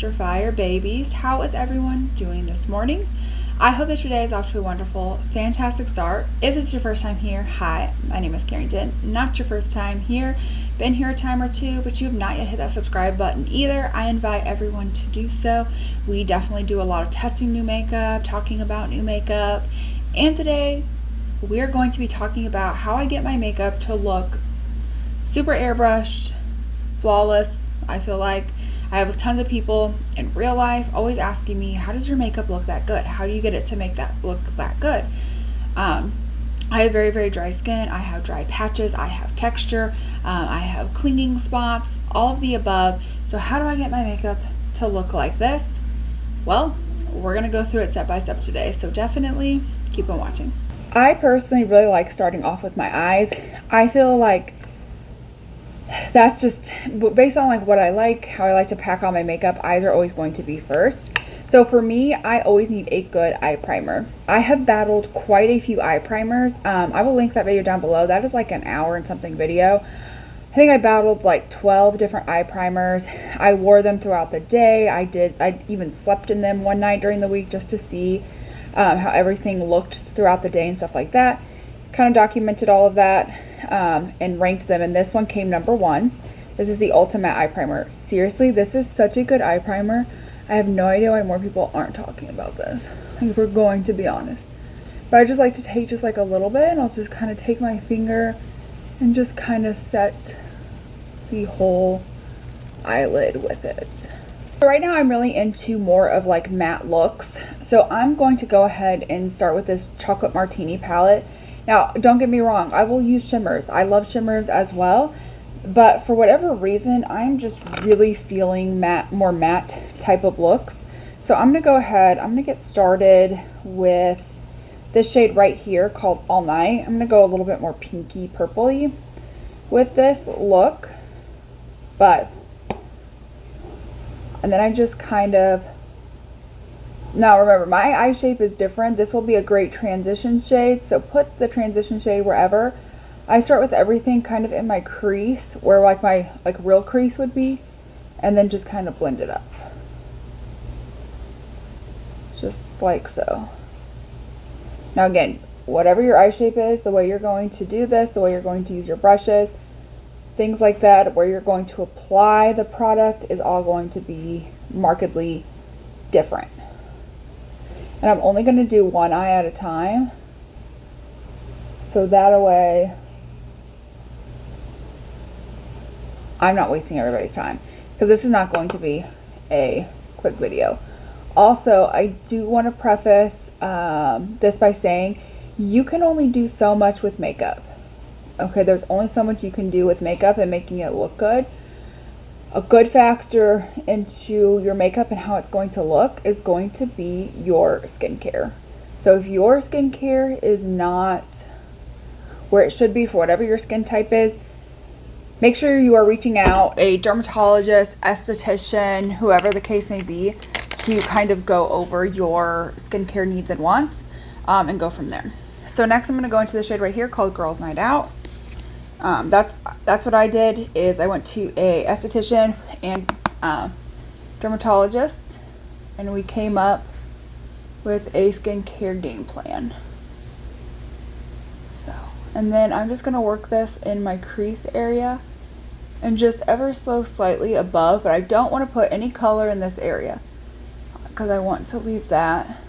Mr. Fire babies. How is everyone doing this morning? I hope that your day is off to a wonderful, fantastic start. If this is your first time here, hi, my name is Carrington. Not your first time here, been here a time or two, but you have not yet hit that subscribe button either. I invite everyone to do so. We definitely do a lot of testing new makeup, talking about new makeup, and today we are going to be talking about how I get my makeup to look super airbrushed, flawless. I feel like I have tons of people in real life always asking me, how does your makeup look that good? How do you get it to make that look that good? I have very, very dry skin. I have dry patches. I have texture. I have clinging spots, all of the above. So how do I get my makeup to look like this? Well, we're going to go through it step by step today. So definitely keep on watching. I personally really like starting off with my eyes. I feel like that's just based on like what I like, how I like to pack on my makeup. Eyes are always going to be first. So for me, I always need a good eye primer. I have battled quite a few eye primers. I will link that video down below. That is like an hour and something video. I think I battled like 12 different eye primers. I wore them throughout the day. I even slept in them one night during the week just to see how everything looked throughout the day and stuff like that. Kind of documented all of that and ranked them, and this one came number 1. This is the Ultimate Eye Primer. Seriously, this is such a good eye primer. I have no idea why more people aren't talking about this, if we're going to be honest. But I just like to take just like a little bit, and I'll just kind of take my finger and just kind of set the whole eyelid with it. Right now I'm really into more of like matte looks, so I'm going to go ahead and start with this Chocolate Martini palette. Now, don't get me wrong, I will use shimmers. I love shimmers as well, but for whatever reason, I'm just really feeling more matte type of looks. So I'm going to go ahead, I'm going to get started with this shade right here called All Night. I'm going to go a little bit more pinky purpley with this look, and then I just kind of, now remember, my eye shape is different. This will be a great transition shade, so put the transition shade wherever. I start with everything kind of in my crease, where like my real crease would be, and then just kind of blend it up. Just like so. Now again, whatever your eye shape is, the way you're going to do this, the way you're going to use your brushes, things like that, where you're going to apply the product is all going to be markedly different. And I'm only going to do one eye at a time, so that way I'm not wasting everybody's time, because this is not going to be a quick video. Also, I do want to preface this by saying you can only do so much with makeup. Okay, there's only so much you can do with makeup and making it look good. A good factor into your makeup and how it's going to look is going to be your skincare. So if your skincare is not where it should be for whatever your skin type is, make sure you are reaching out a dermatologist, esthetician, whoever the case may be, to kind of go over your skincare needs and wants and go from there. So next I'm going to go into the shade right here called Girls Night Out. That's what I did, is I went to a esthetician and dermatologist, and we came up with a skincare game plan. So, and then I'm just going to work this in my crease area and just ever so slightly above, but I don't want to put any color in this area because I want to leave that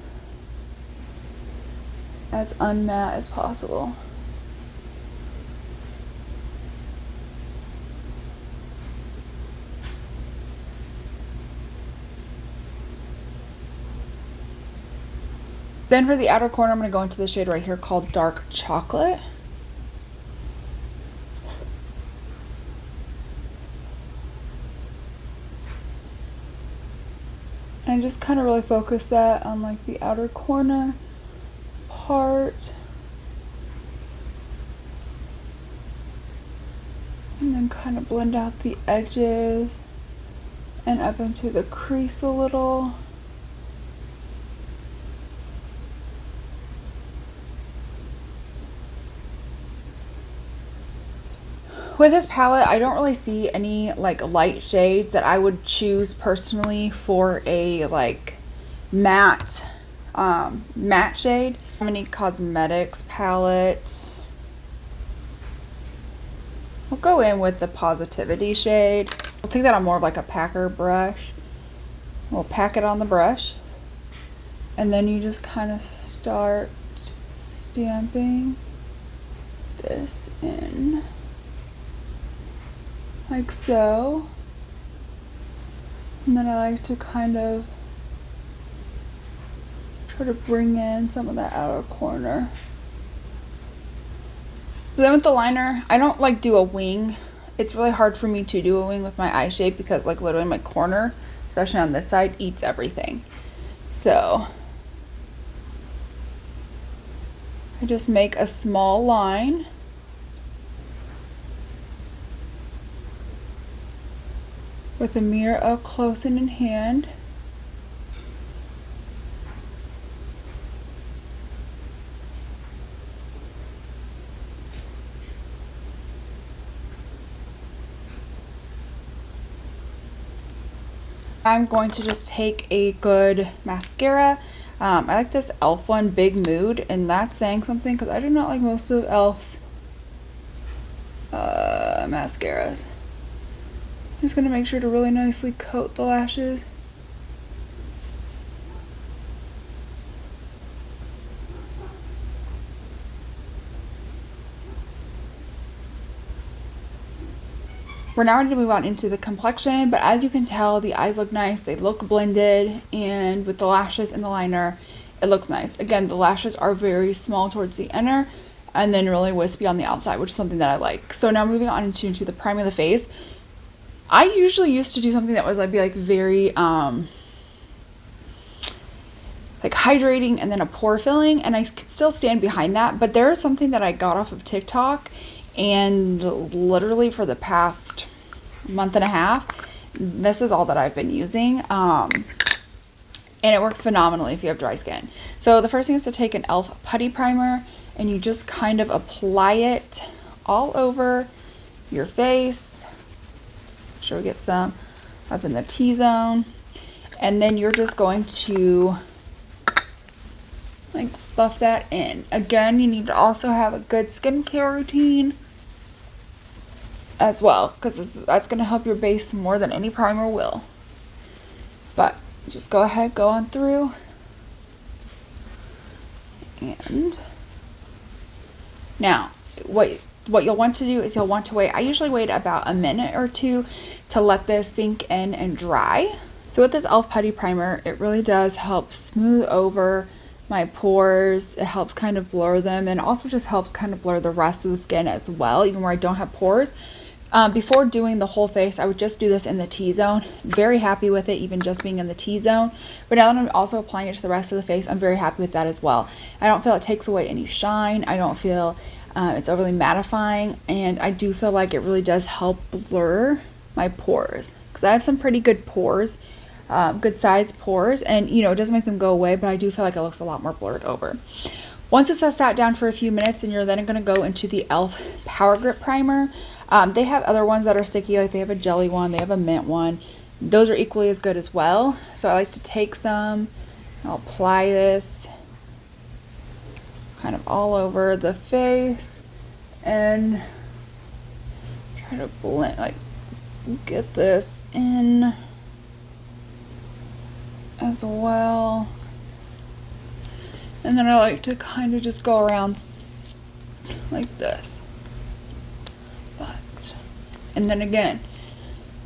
as unmatte as possible. Then for the outer corner, I'm going to go into the shade right here called Dark Chocolate. And just kind of really focus that on like the outer corner part. And then kind of blend out the edges and up into the crease a little. with this palette, I don't really see any like light shades that I would choose personally for a like matte shade. Mini Cosmetics palette. We'll go in with the Positivity shade. We'll take that on more of like a packer brush. We'll pack it on the brush. And then you just kind of start stamping this in. Like so. And then I like to kind of try to bring in some of that outer corner. So then with the liner, I don't like do a wing. It's really hard for me to do a wing with my eye shape because like literally my corner, especially on this side, eats everything. So I just make a small line. With a mirror up close and in hand. I'm going to just take a good mascara. I like this e.l.f. one, Big Mood, and that's saying something because I do not like most of e.l.f.'s mascaras. I'm just going to make sure to really nicely coat the lashes. We're now ready to move on into the complexion, but as you can tell, the eyes look nice, they look blended, and with the lashes and the liner, it looks nice. Again, the lashes are very small towards the inner, and then really wispy on the outside, which is something that I like. So now moving on into the priming of the face. I usually used to do something that would like be like very like hydrating and then a pore filling, and I could still stand behind that, but there is something that I got off of TikTok, and literally for the past month and a half, this is all that I've been using, and it works phenomenally if you have dry skin. So the first thing is to take an e.l.f. putty primer, and you just kind of apply it all over your face. Make sure we get some up in the T-zone, and then you're just going to like buff that in. Again, you need to also have a good skincare routine as well, because that's going to help your base more than any primer will. But just go ahead, go on through, and now what you'll want to do is you'll want to wait. I usually wait about a minute or two to let this sink in and dry. So with this e.l.f. putty primer, it really does help smooth over my pores. It helps kind of blur them, and also just helps kind of blur the rest of the skin as well, even where I don't have pores. Before doing the whole face, I would just do this in the T-zone. Very happy with it, even just being in the T-zone. But now that I'm also applying it to the rest of the face, I'm very happy with that as well. I don't feel it takes away any shine. I don't feel it's overly mattifying, and I do feel like it really does help blur my pores, because I have some pretty good pores, good sized pores, and you know, it doesn't make them go away, but I do feel like it looks a lot more blurred over. Once it's sat down for a few minutes, and you're then going to go into the e.l.f. Power Grip Primer. They have other ones that are sticky, like they have a jelly one, they have a mint one. Those are equally as good as well. So I like to take some, I'll apply this kind of all over the face and try to blend, like get this in as well. And then I like to kind of just go around like this. And then again,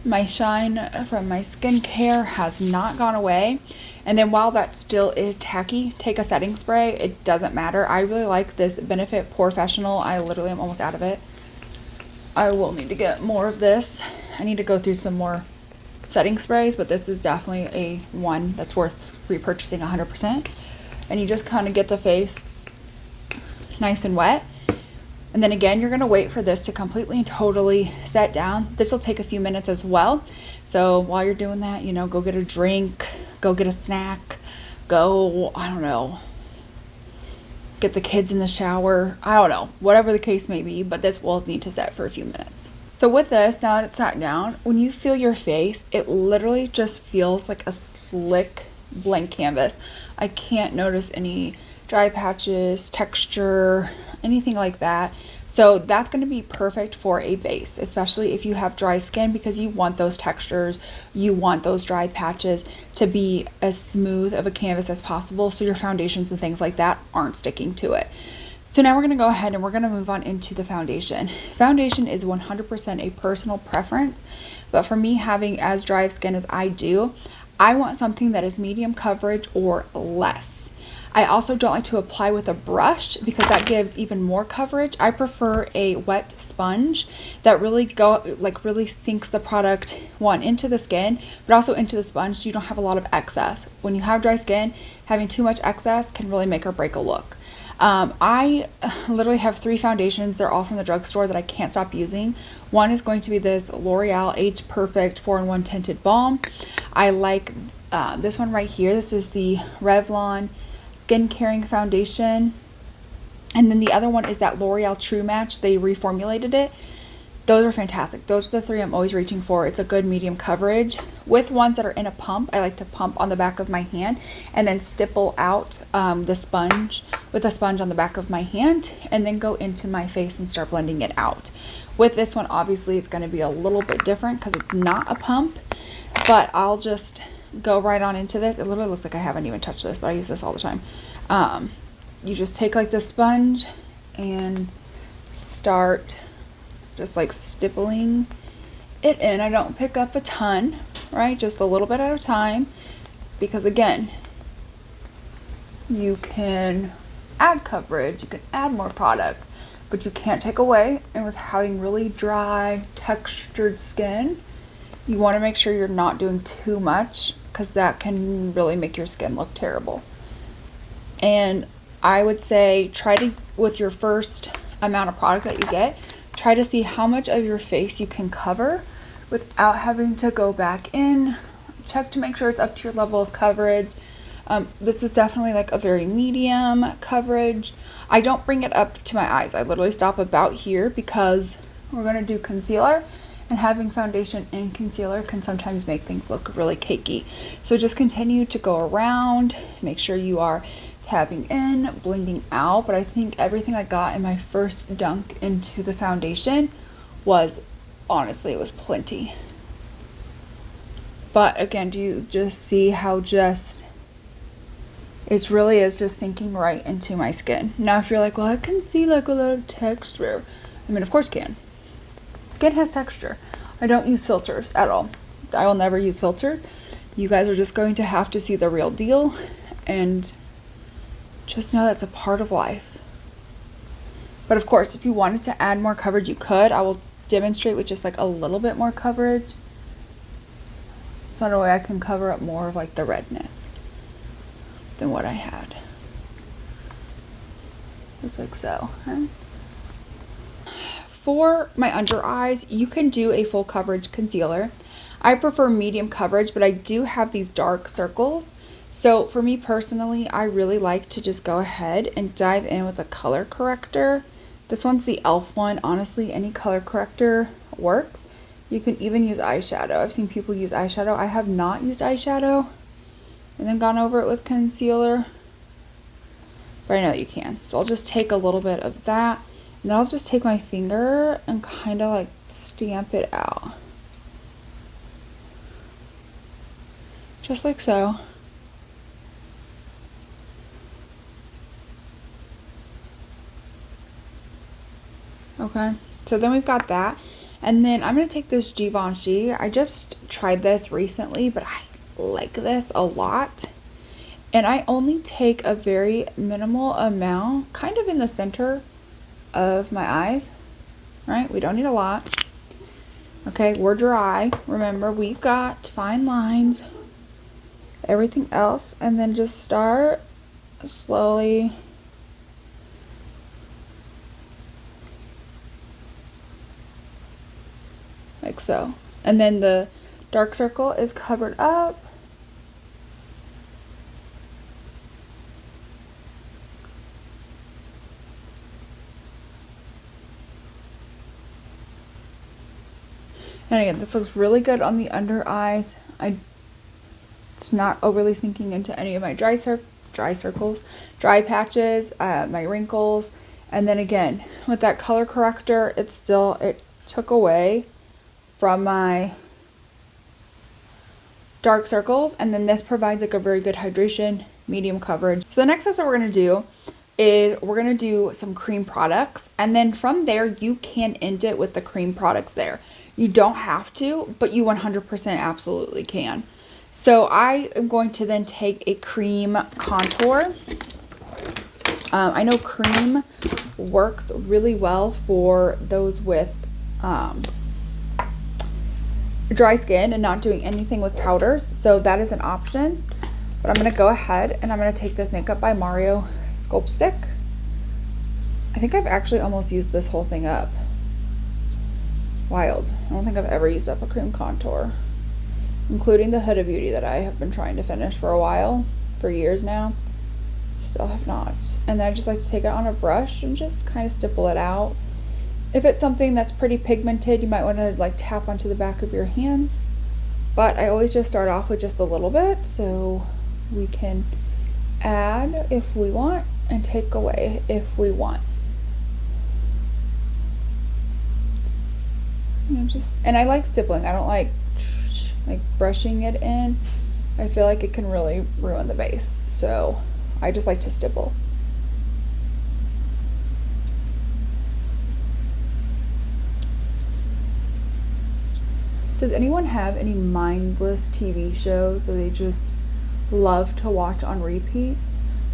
my shine from my skincare has not gone away. And then while that still is tacky, take a setting spray. It doesn't matter. I really like this Benefit Porefessional. I literally am almost out of it. I will need to get more of this. I need to go through some more setting sprays, but this is definitely a one that's worth repurchasing 100%. And you just kind of get the face nice and wet. And then again, you're going to wait for this to completely and totally set down. This will take a few minutes as well. So while you're doing that, you know, go get a drink, go get a snack, go, I don't know, get the kids in the shower. I don't know, whatever the case may be, but this will need to set for a few minutes. So with this, now that it's sat down, when you feel your face, it literally just feels like a slick blank canvas. I can't notice any dry patches, texture, anything like that. So that's going to be perfect for a base, especially if you have dry skin, because you want those textures, you want those dry patches to be as smooth of a canvas as possible, so your foundations and things like that aren't sticking to it. So now we're going to go ahead and we're going to move on into the foundation. Foundation is 100% a personal preference, but for me, having as dry of skin as I do, I want something that is medium coverage or less. I also don't like to apply with a brush because that gives even more coverage. I prefer a wet sponge that really sinks the product, one, into the skin, but also into the sponge, so you don't have a lot of excess. When you have dry skin, having too much excess can really make or break a look. I literally have 3 foundations. They're all from the drugstore that I can't stop using. One is going to be this L'Oreal Age Perfect 4-in-1 Tinted Balm. I like this one right here. This is the Revlon Skin Caring Foundation. And then the other one is that L'Oreal True Match. They reformulated it. Those are fantastic. Those are the 3 I'm always reaching for. It's a good medium coverage. With ones that are in a pump, I like to pump on the back of my hand and then stipple out the sponge with a sponge on the back of my hand and then go into my face and start blending it out. With this one, obviously, it's going to be a little bit different because it's not a pump, but I'll just go right on into this. It literally looks like I haven't even touched this, but I use this all the time. You just take like the sponge and start just like stippling it in. I don't pick up a ton, right? Just a little bit at a time, because again, you can add coverage, you can add more product, but you can't take away. And with having really dry, textured skin, you want to make sure you're not doing too much, because that can really make your skin look terrible. And I would say try to, with your first amount of product that you get, try to see how much of your face you can cover without having to go back in. Check to make sure it's up to your level of coverage. This is definitely like a very medium coverage. I don't bring it up to my eyes. I literally stop about here because we're going to do concealer, and having foundation and concealer can sometimes make things look really cakey. So just continue to go around, make sure you are tapping in, blending out. But I think everything I got in my first dunk into the foundation was, honestly, it was plenty. But again, do you just see how just, it really is just sinking right into my skin. Now if you're like, well, I can see like a lot of texture. I mean, of course you can. Skin has texture. I don't use filters at all. I will never use filters. You guys are just going to have to see the real deal, and just know that's a part of life. But of course, if you wanted to add more coverage, you could. I will demonstrate with just like a little bit more coverage. It's not a way I can cover up more of like the redness than what I had. Just like so. Okay? For my under eyes, you can do a full coverage concealer. I prefer medium coverage, but I do have these dark circles. So for me personally, I really like to just go ahead and dive in with a color corrector. This one's the e.l.f. one. Honestly, any color corrector works. You can even use eyeshadow. I've seen people use eyeshadow. I have not used eyeshadow and then gone over it with concealer, but I know that you can. So I'll just take a little bit of that, and then I'll just take my finger and kind of like stamp it out. Just like so. Okay, so then we've got that. And then I'm going to take this Givenchy. I just tried this recently, but I like this a lot. And I only take a very minimal amount, kind of in the center of my eyes, right? We don't need a lot. Okay, we're dry. Remember, we've got fine lines, everything else. And then just start slowly like so. And then the dark circle is covered up. And again, this looks really good on the under eyes. It's not overly sinking into any of my dry circles, dry patches, my wrinkles. And then again, with that color corrector, it took away from my dark circles. And then this provides like a very good hydration, medium coverage. So the next steps that we're going to do is we're going to do some cream products. And then from there, you can end it with the cream products there. You don't have to, but you 100% absolutely can. So I am going to then take a cream contour. I know cream works really well for those with dry skin and not doing anything with powders. So that is an option. But I'm going to go ahead and I'm going to take this Makeup by Mario Sculpt Stick. I think I've actually almost used this whole thing up. Wild. I don't think I've ever used up a cream contour, including the Huda Beauty that I have been trying to finish for a while, for years now. Still have not. And then I just like to take it on a brush and just kind of stipple it out. If it's something that's pretty pigmented, you might want to like tap onto the back of your hands. But I always just start off with just a little bit so we can add if we want and take away if we want. And I like stippling. I don't like brushing it in. I feel like it can really ruin the base. So I just like to stipple. Does anyone have any mindless TV shows that they just love to watch on repeat?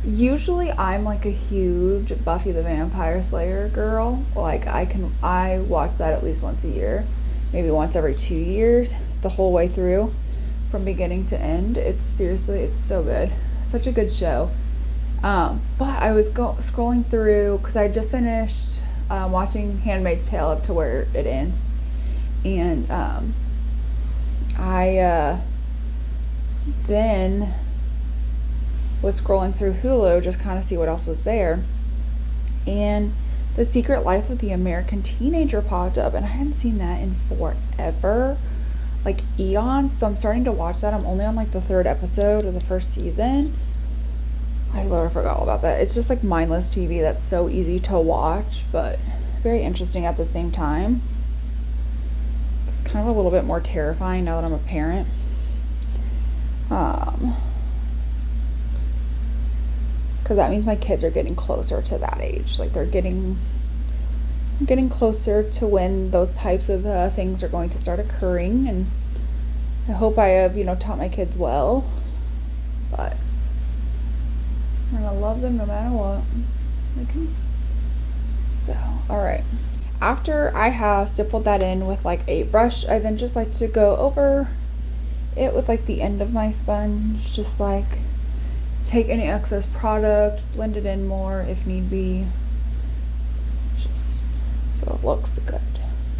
Usually I'm like a huge Buffy the Vampire Slayer girl. Like I watch that at least once a year, maybe once every 2 years, the whole way through from beginning to end. It's so good. Such a good show. But I was scrolling through because I just finished watching Handmaid's Tale up to where it ends. And I then was scrolling through Hulu just kind of see what else was there, and The Secret Life of the American Teenager popped up, and I hadn't seen that in forever, like eons. So I'm starting to watch that. I'm only on like the 3rd episode of the 1st season. I literally forgot all about that. It's just like mindless TV that's so easy to watch, but very interesting at the same time. It's kind of a little bit more terrifying now that I'm a parent. Because that means my kids are getting closer to that age. Like they're getting closer to when those types of things are going to start occurring, and I hope I have taught my kids well, but I'm gonna love them no matter what. Okay. So alright, after I have stippled that in with like a brush, I then just like to go over it with like the end of my sponge, just like take any excess product, blend it in more if need be, just so it looks good.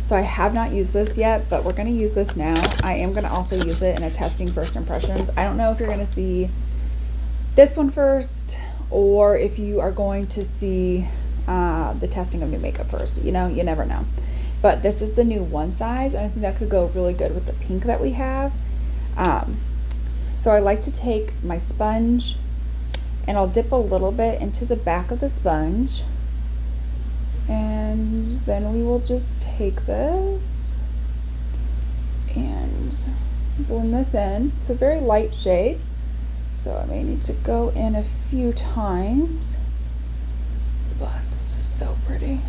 So I have not used this yet, but we're going to use this now. I am going to also use it in a testing first impressions. I don't know if you're going to see this one first or if you are going to see the testing of new makeup first. You never know. But this is the new one size, and I think that could go really good with the pink that we have. So I like to take my sponge and I'll dip a little bit into the back of the sponge, and then we will just take this and blend this in. It's a very light shade, so I may need to go in a few times, but this is so pretty.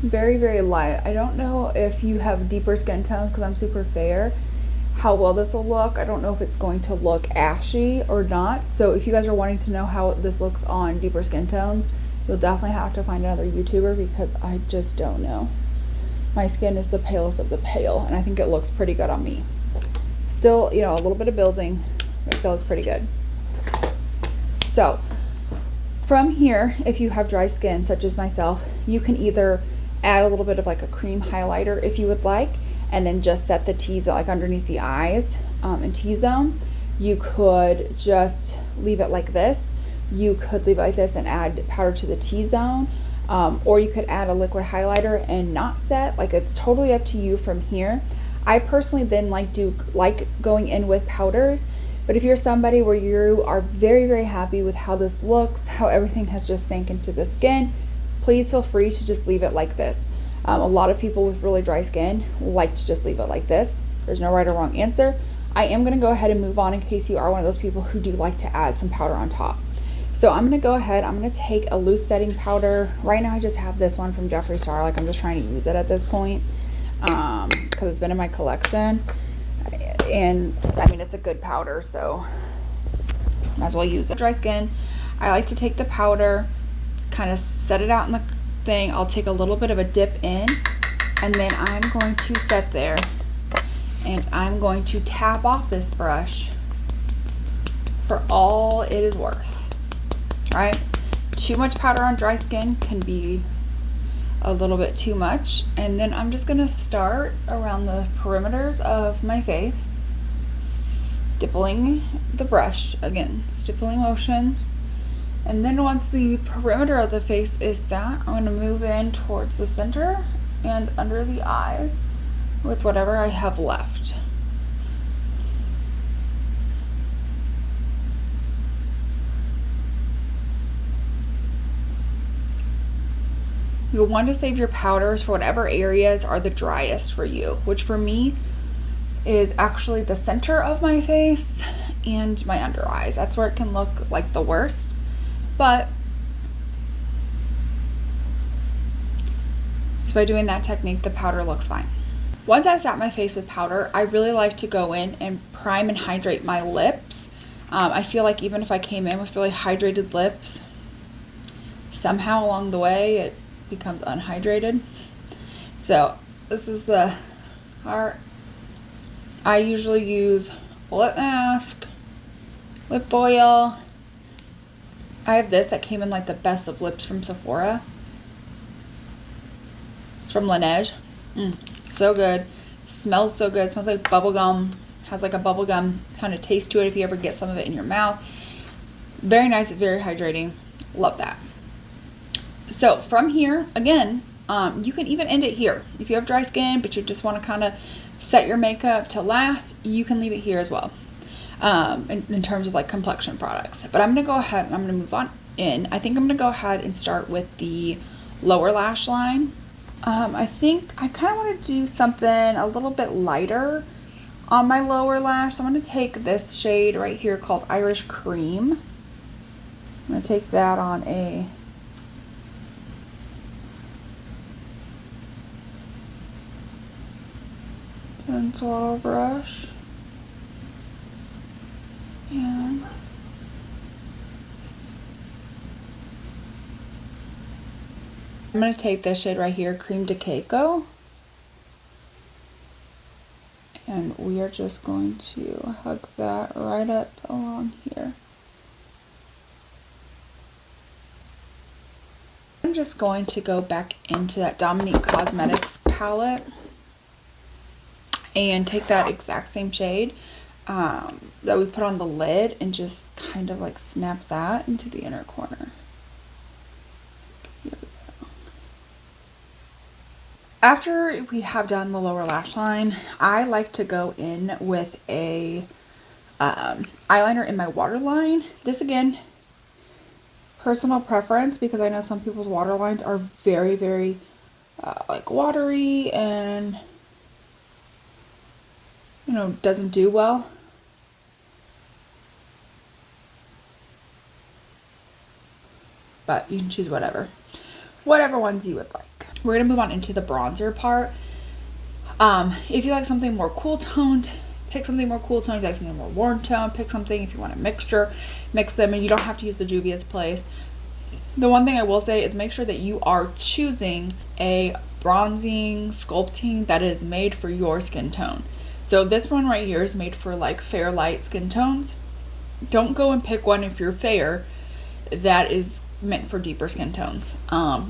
Very, very light. I don't know if you have deeper skin tones, because I'm super fair, how well this will look. I don't know if it's going to look ashy or not. So if you guys are wanting to know how this looks on deeper skin tones, you'll definitely have to find another YouTuber, because I just don't know. My skin is the palest of the pale, and I think it looks pretty good on me. Still, a little bit of building, but still looks pretty good. So from here, if you have dry skin such as myself, you can either add a little bit of like a cream highlighter if you would like, and then just set the T-zone, like underneath the eyes and T-zone. You could just leave it like this. you could leave it like this and add powder to the T-zone, or you could add a liquid highlighter and not set. Like, it's totally up to you from here. I personally then like going in with powders, but if you're somebody where you are very, very happy with how this looks, how everything has just sank into the skin, please feel free to just leave it like this. A lot of people with really dry skin like to just leave it like this. There's no right or wrong answer. I am going to go ahead and move on in case you are one of those people who do like to add some powder on top. So I'm going to go ahead, I'm going to take a loose setting powder. Right now I just have this one from Jeffree Star. Like, I'm just trying to use it at this point because it's been in my collection. And I mean, it's a good powder, so might as well use it. Dry skin, I like to take the powder, kind of set it out in the thing. I'll take a little bit of a dip in, and then I'm going to set there, and I'm going to tap off this brush for all it is worth. Right? Too much powder on dry skin can be a little bit too much, and then I'm just gonna start around the perimeters of my face, stippling the brush, again, stippling motions. And then once the perimeter of the face is set, I'm going to move in towards the center and under the eyes with whatever I have left. You'll want to save your powders for whatever areas are the driest for you, which for me is actually the center of my face and my under eyes. That's where it can look like the worst. But so by doing that technique, the powder looks fine. Once I've sat my face with powder, I really like to go in and prime and hydrate my lips. I feel like even if I came in with really hydrated lips, somehow along the way it becomes unhydrated. So this is the part. I usually use lip mask, lip oil. I have this that came in like the best of lips from Sephora. It's from Laneige. So good. Smells so good. It smells like bubble gum. Has like a bubble gum kind of taste to it if you ever get some of it in your mouth. Very nice, very hydrating. Love that. So from here, again, you can even end it here. If you have dry skin, but you just want to kind of set your makeup to last, you can leave it here as well. In terms of like complexion products. But I'm going to go ahead and I'm going to move on in. I think I'm going to go ahead and start with the lower lash line. I think I kind of want to do something a little bit lighter on my lower lash. So I'm going to take this shade right here called Irish Cream. I'm going to take that on a pencil brush. And I'm going to take this shade right here, Cream de Cacao, and we are just going to hug that right up along here. I'm just going to go back into that Dominique Cosmetics palette and take that exact same shade that we put on the lid and just kind of like snap that into the inner corner. Here we go. After we have done the lower lash line, I like to go in with a eyeliner in my waterline. This, again, personal preference, because I know some people's waterlines are very, very like watery and, you know, doesn't do well. But you can choose whatever ones you would like. We're gonna move on into the bronzer part. If you like something more cool toned, pick something more cool toned. If you like something more warm toned, pick something. If you want a mixture, mix them, and you don't have to use the Juvia's Place. The one thing I will say is make sure that you are choosing a bronzing, sculpting that is made for your skin tone. So this one right here is made for like fair light skin tones. Don't go and pick one if you're fair that is meant for deeper skin tones,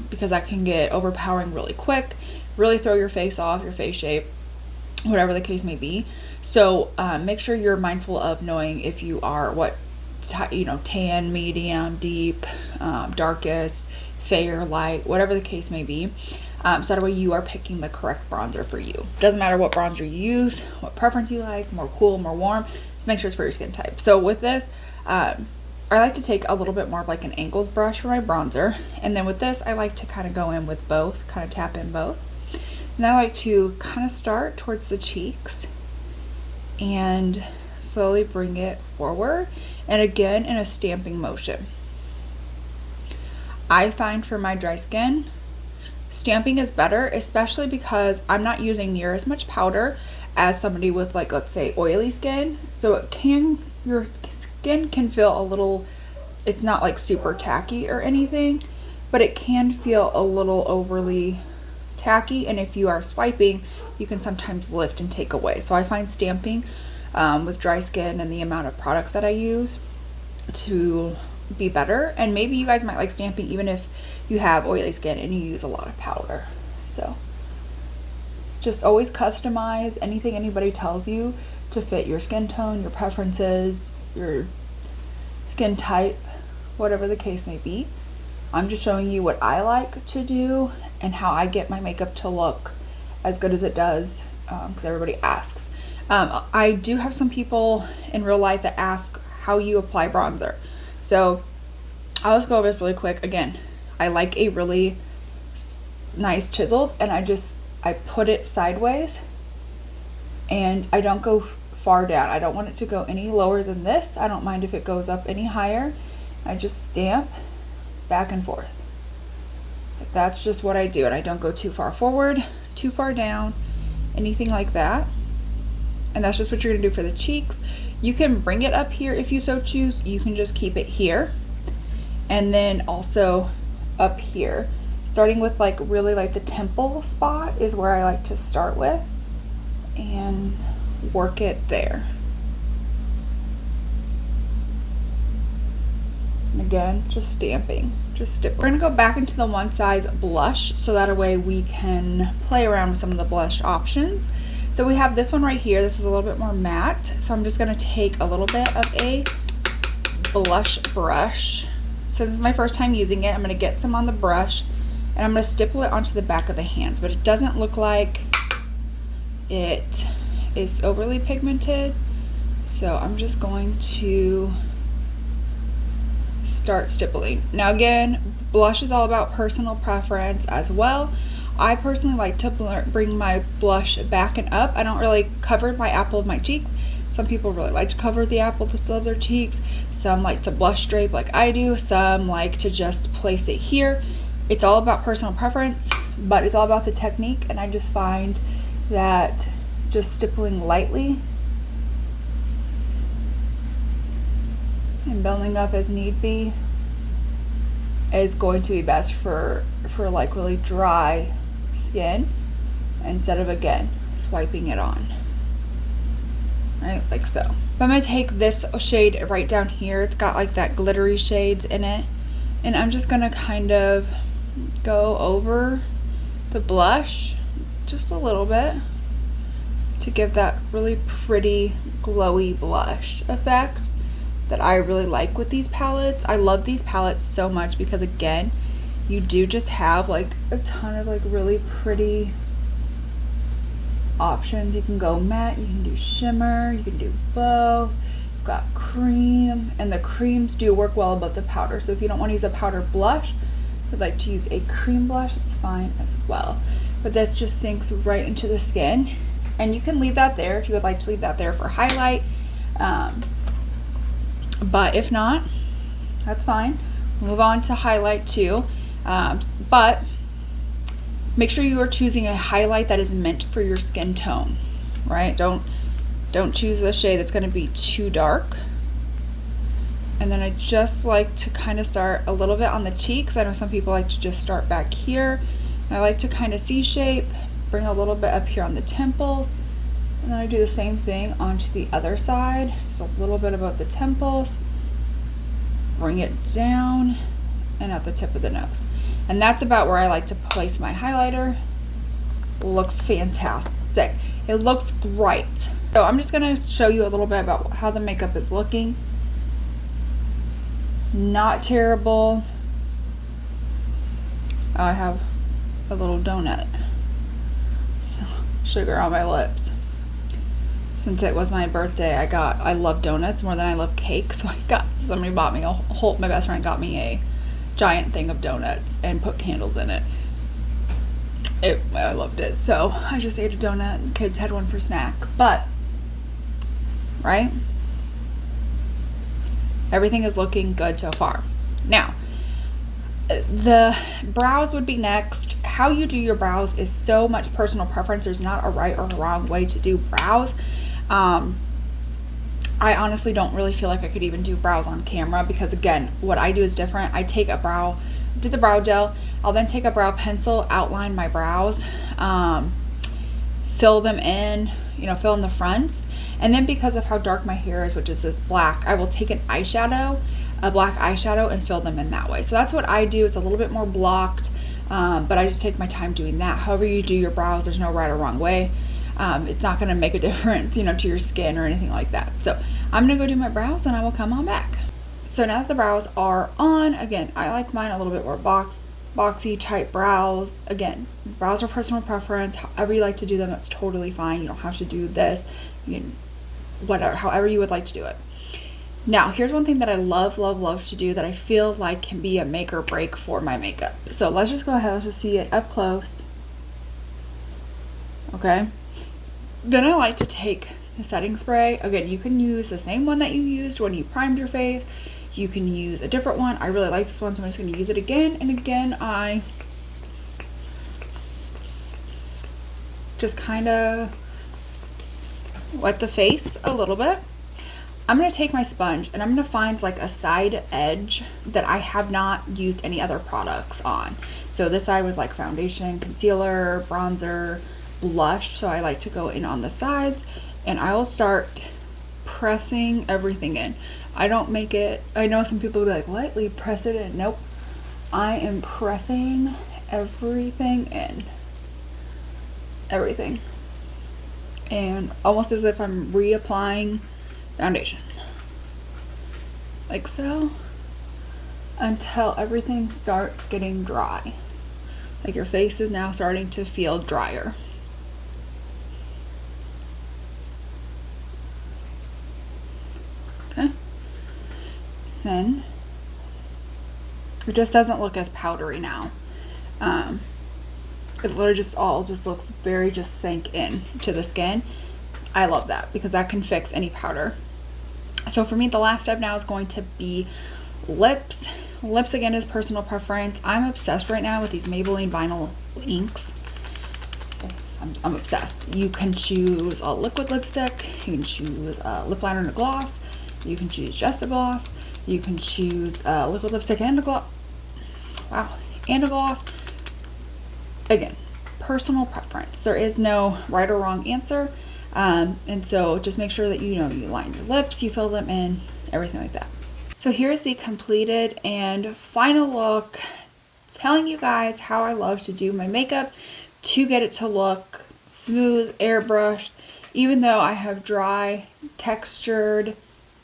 because that can get overpowering really quick, really throw your face off, your face shape, whatever the case may be. So make sure you're mindful of knowing if you are what you know, tan, medium, deep, darkest, fair, light, whatever the case may be. So that way you are picking the correct bronzer for you. Doesn't matter what bronzer you use, what preference you like, more cool, more warm, just make sure it's for your skin type. So with this, I like to take a little bit more of like an angled brush for my bronzer. And then with this, I like to kind of go in with both, kind of tap in both. And I like to kind of start towards the cheeks and slowly bring it forward. And again, in a stamping motion. I find for my dry skin, stamping is better, especially because I'm not using near as much powder as somebody with, like, let's say oily skin. So it can, your skin can feel a little, it's not like super tacky or anything, but it can feel a little overly tacky. And if you are swiping, you can sometimes lift and take away. So I find stamping with dry skin and the amount of products that I use to be better. And maybe you guys might like stamping even if you have oily skin and you use a lot of powder. So just always customize anything anybody tells you to fit your skin tone, your preferences, your skin type, whatever the case may be. I'm just showing you what I like to do and how I get my makeup to look as good as it does, because everybody asks. I do have some people in real life that ask how you apply bronzer. So I'll just go over this really quick. Again, I like a really nice chiseled, and I put it sideways and I don't go far down. I don't want it to go any lower than this. I don't mind if it goes up any higher. I just stamp back and forth. That's just what I do, and I don't go too far forward, too far down, anything like that. And that's just what you're gonna do for the cheeks. You can bring it up here if you so choose. You can just keep it here. And then also up here, starting with like really like the temple spot is where I like to start with and work it there. And again, just stamping, just dip. We're gonna go back into the One Size blush so that way we can play around with some of the blush options. So we have this one right here. This is a little bit more matte. So I'm just gonna take a little bit of a blush brush. Since it's my first time using it, I'm gonna get some on the brush and I'm gonna stipple it onto the back of the hands, but it doesn't look like it is overly pigmented. So I'm just going to start stippling. Now again, blush is all about personal preference as well. I personally like to bring my blush back and up. I don't really cover my apple of my cheeks. Some people really like to cover the apples of their cheeks. Some like to blush drape like I do. Some like to just place it here. It's all about personal preference, but it's all about the technique. And I just find that just stippling lightly and building up as need be is going to be best for like really dry skin, instead of again swiping it on, right, like so. But I'm gonna take this shade right down here. It's got like that glittery shades in it, and I'm just gonna kind of go over the blush just a little bit to give that really pretty glowy blush effect that I really like with these palettes. I love these palettes so much because again, you do just have like a ton of like really pretty options. You can go matte, you can do shimmer, you can do both. You've got cream, and the creams do work well above the powder. So if you don't want to use a powder blush, would like to use a cream blush, it's fine as well. But this just sinks right into the skin, and you can leave that there if you would like to leave that there for highlight. But if not, that's fine. Move on to highlight too. But make sure you are choosing a highlight that is meant for your skin tone, right? Don't choose a shade that's going to be too dark. And then I just like to kind of start a little bit on the cheeks. I know some people like to just start back here. I like to kind of C-shape, bring a little bit up here on the temples, and then I do the same thing onto the other side, just a little bit above the temples, bring it down, and at the tip of the nose. And that's about where I like to place my highlighter. Looks fantastic. It looks great. So I'm just gonna show you a little bit about how the makeup is looking. not terrible. Oh, I have a little donut. So, sugar on my lips. Since it was my birthday, I love donuts more than I love cake, so somebody bought me my best friend got me a giant thing of donuts and put candles in it. I loved it, so I just ate a donut and the kids had one for snack. But, right? Everything is looking good so far. Now, the brows would be next. How you do your brows is so much personal preference. There's not a right or a wrong way to do brows. I honestly don't really feel like I could even do brows on camera because, again, what I do is different. I take do the brow gel. I'll then take a brow pencil, outline my brows, fill them in, fill in the fronts. And then because of how dark my hair is, which is this black, I will take a black eyeshadow and fill them in that way. So that's what I do. It's a little bit more blocked, but I just take my time doing that. However you do your brows, there's no right or wrong way. It's not going to make a difference, to your skin or anything like that. So I'm going to go do my brows and I will come on back. So now that the brows are on, again, I like mine a little bit more boxy type brows. Again, brows are personal preference. However you like to do them, that's totally fine. You don't have to do this, however you would like to do it. Now, here's one thing that I love to do that I feel like can be a make or break for my makeup. So let's just go ahead, let's just see it up close. Okay. Then I like to take the setting spray. Again, you can use the same one that you used when you primed your face. You can use a different one. I really like this one, so I'm just going to use it again and again. I just kind of wet the face a little bit. I'm going to take my sponge and I'm going to find like a side edge that I have not used any other products on. So this side was like foundation, concealer, bronzer, blush. So I like to go in on the sides and I will start pressing everything in. I don't make it, I know some people will be like, lightly press it in. Nope. I am pressing everything in. Everything. And almost as if I'm reapplying foundation. Like so. Until everything starts getting dry. Like your face is now starting to feel drier. Okay. Then it just doesn't look as powdery now. It literally just looks very just sank in to the skin. I love that because that can fix any powder. So for me, the last step now is going to be lips. Lips, again, is personal preference. I'm obsessed right now with these Maybelline vinyl inks. I'm obsessed. You can choose a liquid lipstick. You can choose a lip liner and a gloss. You can choose just a gloss. You can choose a liquid lipstick and a gloss. Wow. And a gloss. Again, personal preference. There is no right or wrong answer. And so just make sure that you line your lips, you fill them in, everything like that. So here's the completed and final look, telling you guys how I love to do my makeup to get it to look smooth, airbrushed, even though I have dry, textured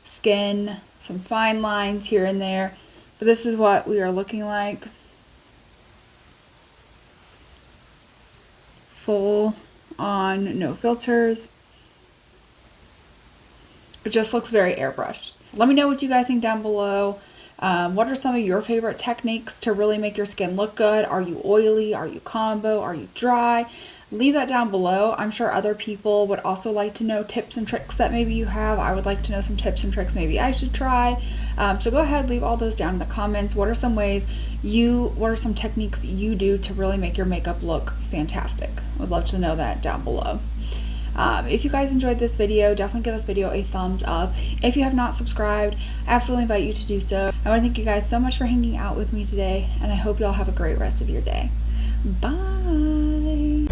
skin, some fine lines here and there. But this is what we are looking like. Full on, no filters. It just looks very airbrushed. Let me know what you guys think down below. What are some of your favorite techniques to really make your skin look good? Are you oily? Are you combo? Are you dry? Leave that down below. I'm sure other people would also like to know tips and tricks that maybe you have. I would like to know some tips and tricks maybe I should try. So go ahead, leave all those down in the comments. What are some techniques you do to really make your makeup look fantastic? I'd love to know that down below. If you guys enjoyed this video, definitely give this video a thumbs up. If you have not subscribed, I absolutely invite you to do so. I want to thank you guys so much for hanging out with me today, and I hope you all have a great rest of your day. Bye!